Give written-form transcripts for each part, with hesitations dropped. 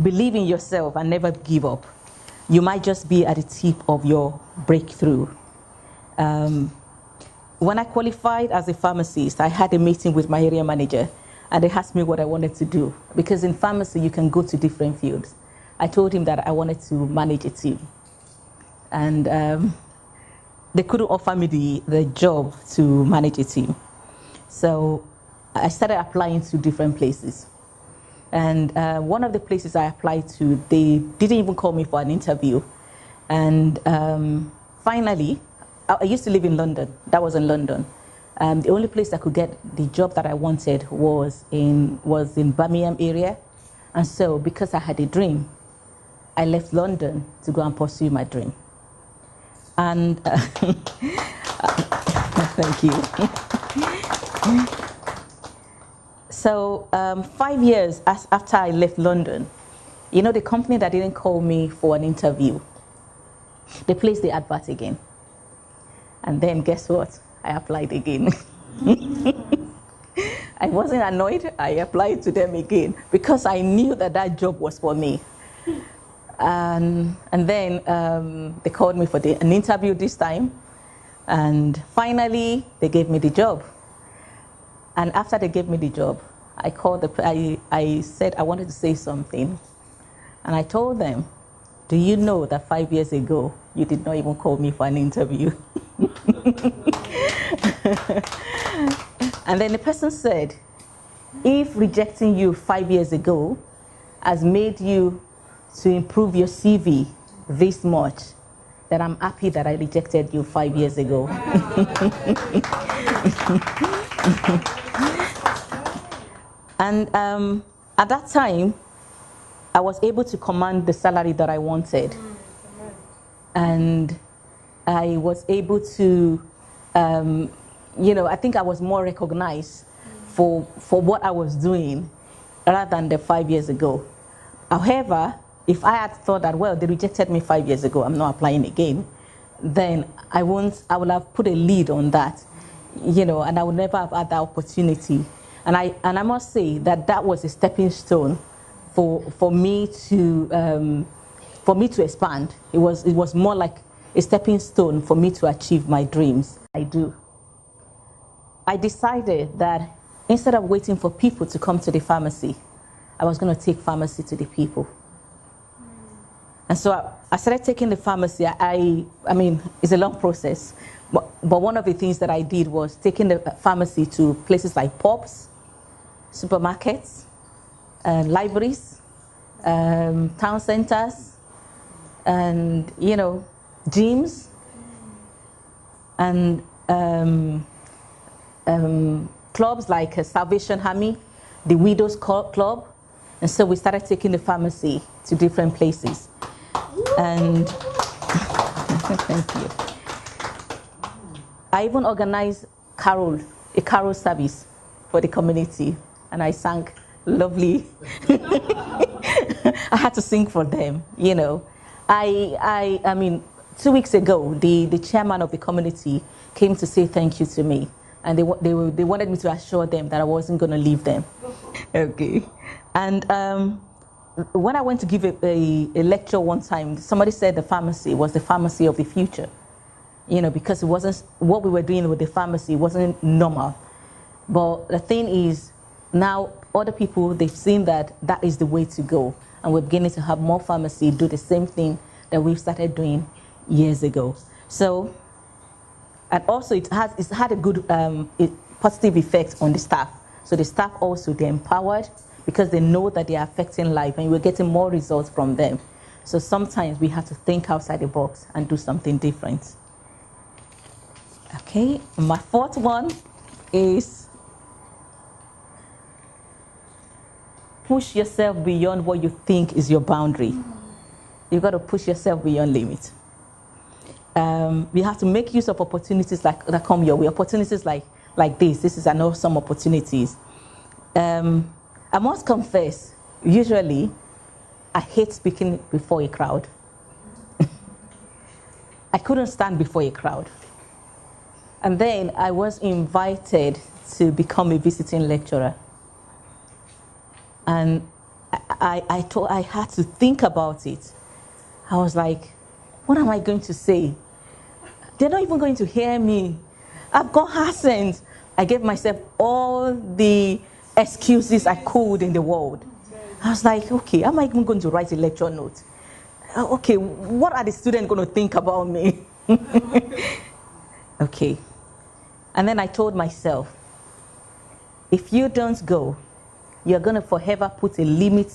believe in yourself and never give up. You might just be at the tip of your breakthrough. When I qualified as a pharmacist, I had a meeting with my area manager, and they asked me what I wanted to do. Because in pharmacy, you can go to different fields. I told him that I wanted to manage a team. And they couldn't offer me the job to manage a team. So I started applying to different places. And one of the places I applied to, they didn't even call me for an interview. And finally, I used to live in London. That was in London. The only place I could get the job that I wanted was in Birmingham area. And so, because I had a dream, I left London to go and pursue my dream. And thank you. So 5 years after I left London, you know, the company that didn't call me for an interview, they placed the advert again. And then guess what? I applied again. I wasn't annoyed. I applied to them again because I knew that that job was for me. And then they called me for an interview this time. And finally, they gave me the job. And after they gave me the job, I said I wanted to say something. And I told them, do you know that 5 years ago, you did not even call me for an interview? And then the person said, if rejecting you 5 years ago has made you to improve your CV this much, then I'm happy that I rejected you 5 years ago. And at that time, I was able to command the salary that I wanted. And I was able to, you know, I think I was more recognized for what I was doing rather than the 5 years ago. However, if I had thought that, well, they rejected me 5 years ago, I'm not applying again, then I would have put a lid on that, you know, and I would never have had that opportunity. And I must say that that was a stepping stone for me to expand. It was more like a stepping stone for me to achieve my dreams. I decided that instead of waiting for people to come to the pharmacy, I was going to take pharmacy to the people. And so I started taking the pharmacy. I mean, it's a long process, but one of the things that I did was taking the pharmacy to places like pubs, supermarkets, libraries, town centers, and, you know, gyms, and clubs like Salvation Army, the Widows Club. And so we started taking the pharmacy to different places. And thank you. I even organized a carol service for the community, and I sang lovely. I had to sing for them, you know. I mean, 2 weeks ago, the chairman of the community came to say thank you to me, and they wanted me to assure them that I wasn't going to leave them. Okay. And when I went to give a lecture one time, somebody said the pharmacy was the pharmacy of the future, you know, because it wasn't, what we were doing with the pharmacy wasn't normal. But the thing is, now other people, they've seen that that is the way to go, and we're beginning to have more pharmacy do the same thing that we've started doing years ago. So, and also it had a good positive effect on the staff. So the staff also, they're empowered because they know that they are affecting life, and we're getting more results from them. So sometimes we have to think outside the box and do something different. Okay, my fourth one is push yourself beyond what you think is your boundary. You've got to push yourself beyond limits. You have to make use of opportunities that come your way. Opportunities like this. This is an awesome opportunities. I must confess, usually I hate speaking before a crowd. I couldn't stand before a crowd. And then I was invited to become a visiting lecturer. And I had to think about it. I was like, what am I going to say? They're not even going to hear me. I've got accent. I gave myself all the excuses I could in the world. I was like, okay, am I even going to write a lecture note? Okay, what are the students going to think about me? Okay. And then I told myself, if you don't go, you're going to forever put a limit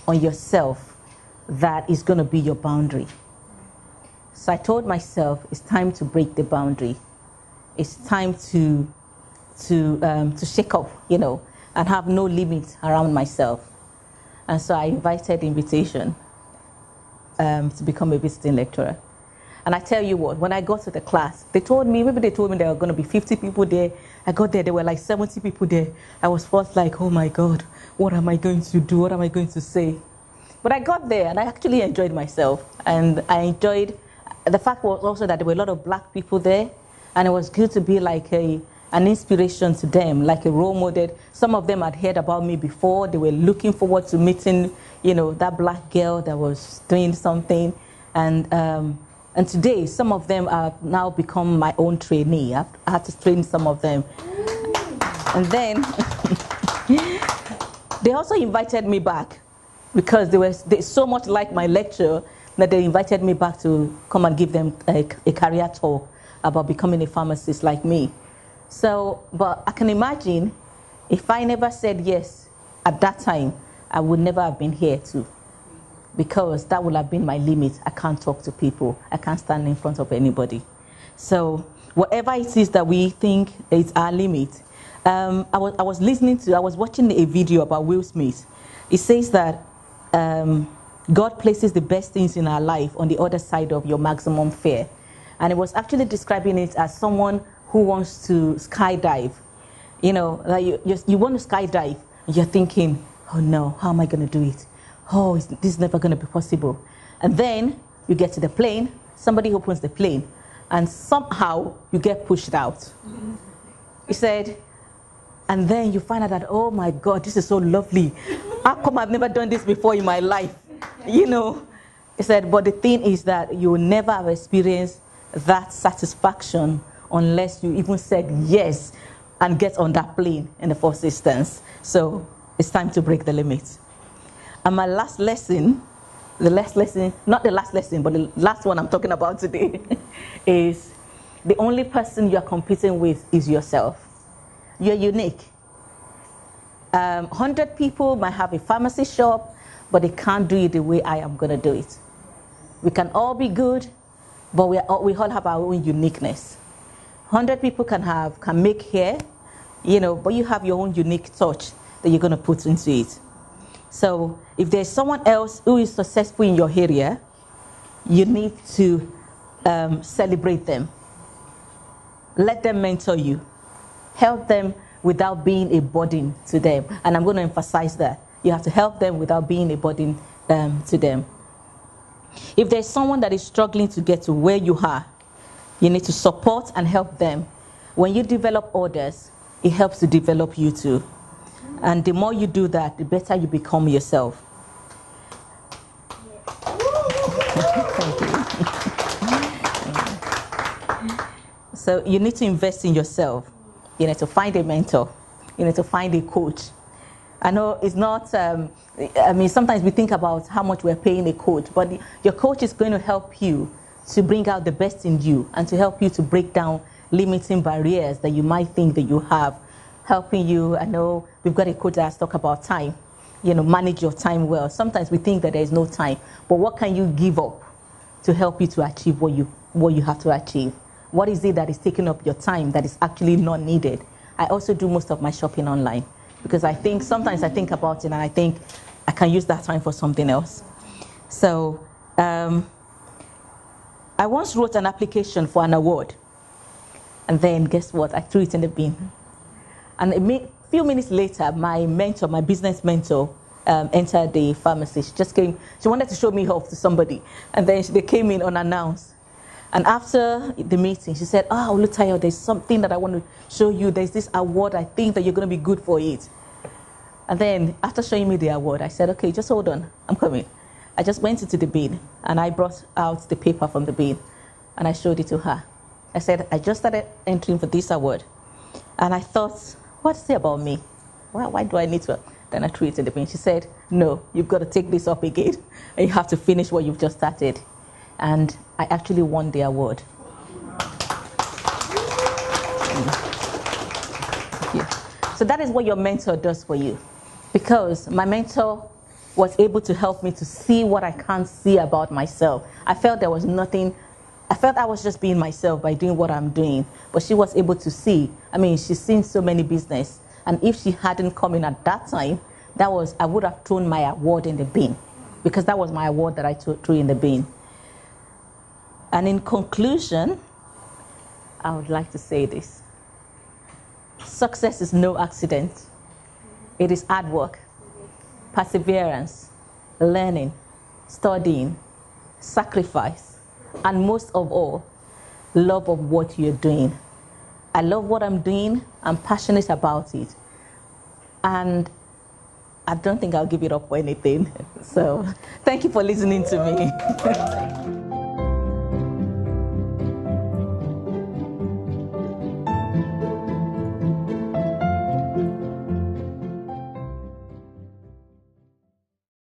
on yourself that is going to be your boundary. So I told myself, it's time to break the boundary. It's time to shake up, and have no limit around myself. And so I invited invitation to become a visiting lecturer. And I tell you what, when I got to the class, maybe they told me there were going to be 50 people there. I got there, there were like 70 people there. I was first like, oh my God, what am I going to do? What am I going to say? But I got there and I actually enjoyed myself. And I enjoyed, the fact was also that there were a lot of black people there. And it was good to be like an inspiration to them, like a role model. Some of them had heard about me before. They were looking forward to meeting, that black girl that was doing something. And today, some of them have now become my own trainee. I had to train some of them. And then they also invited me back because they so much liked my lecture that they invited me back to come and give them a career talk about becoming a pharmacist like me. So, but I can imagine if I never said yes at that time, I would never have been here too. Because that would have been my limit. I can't talk to people. I can't stand in front of anybody. So whatever it is that we think is our limit, I was watching a video about Will Smith. It says that God places the best things in our life on the other side of your maximum fear. And it was actually describing it as someone who wants to skydive. Like you want to skydive, and you're thinking, oh no, how am I going to do it? Oh, this is never going to be possible. And then you get to the plane, somebody opens the plane, and somehow you get pushed out. He said, and then you find out that, oh my God, this is so lovely. How come I've never done this before in my life? He said, but the thing is that you will never have experienced that satisfaction unless you even said yes and get on that plane in the first instance. So it's time to break the limit. And my last lesson, not the last lesson, but the last one I'm talking about today, is the only person you're competing with is yourself. You're unique. 100 people might have a pharmacy shop, but they can't do it the way I am going to do it. We can all be good, but we all have our own uniqueness. 100 people can make hair, but you have your own unique touch that you're going to put into it. So if there's someone else who is successful in your area, you need to celebrate them. Let them mentor you. Help them without being a burden to them. And I'm going to emphasize that. You have to help them without being a burden to them. If there's someone that is struggling to get to where you are, you need to support and help them. When you develop others, it helps to develop you too. And the more you do that, the better you become yourself. So you need to invest in yourself. You need to find a mentor. You need to find a coach. I know it's not, sometimes we think about how much we're paying a coach, but your coach is going to help you to bring out the best in you and to help you to break down limiting barriers that you might think that you have, helping you. I know we've got a coach that has talked about time, manage your time well. Sometimes we think that there is no time, but what can you give up to help you to achieve what you have to achieve? What is it that is taking up your time that is actually not needed? I also do most of my shopping online because sometimes I think about it and I think I can use that time for something else. So I once wrote an application for an award, and then guess what? I threw it in the bin. And a few minutes later, my mentor, my business mentor, entered the pharmacy. She just came. She wanted to show me off to somebody, and then they came in unannounced. And after the meeting, she said, "Oh, Olutayo, there's something that I want to show you. There's this award. I think that you're going to be good for it." And then after showing me the award, I said, okay, just hold on, I'm coming. I just went into the bin and I brought out the paper from the bin and I showed it to her. I said, I just started entering for this award. And I thought, what's it about me? Why do I need to? Then I threw it in the bin. She said, no, you've got to take this up again. And you have to finish what you've just started. And I actually won the award. Yeah. So that is what your mentor does for you. Because my mentor was able to help me to see what I can't see about myself. I felt there was nothing. I felt I was just being myself by doing what I'm doing. But she was able to see. I mean, she's seen so many business. And if she hadn't come in at that time, I would have thrown my award in the bin. Because that was my award that I threw in the bin. And in conclusion, I would like to say this. Success is no accident. It is hard work, perseverance, learning, studying, sacrifice, and most of all, love of what you're doing. I love what I'm doing. I'm passionate about it. And I don't think I'll give it up for anything. So thank you for listening to me.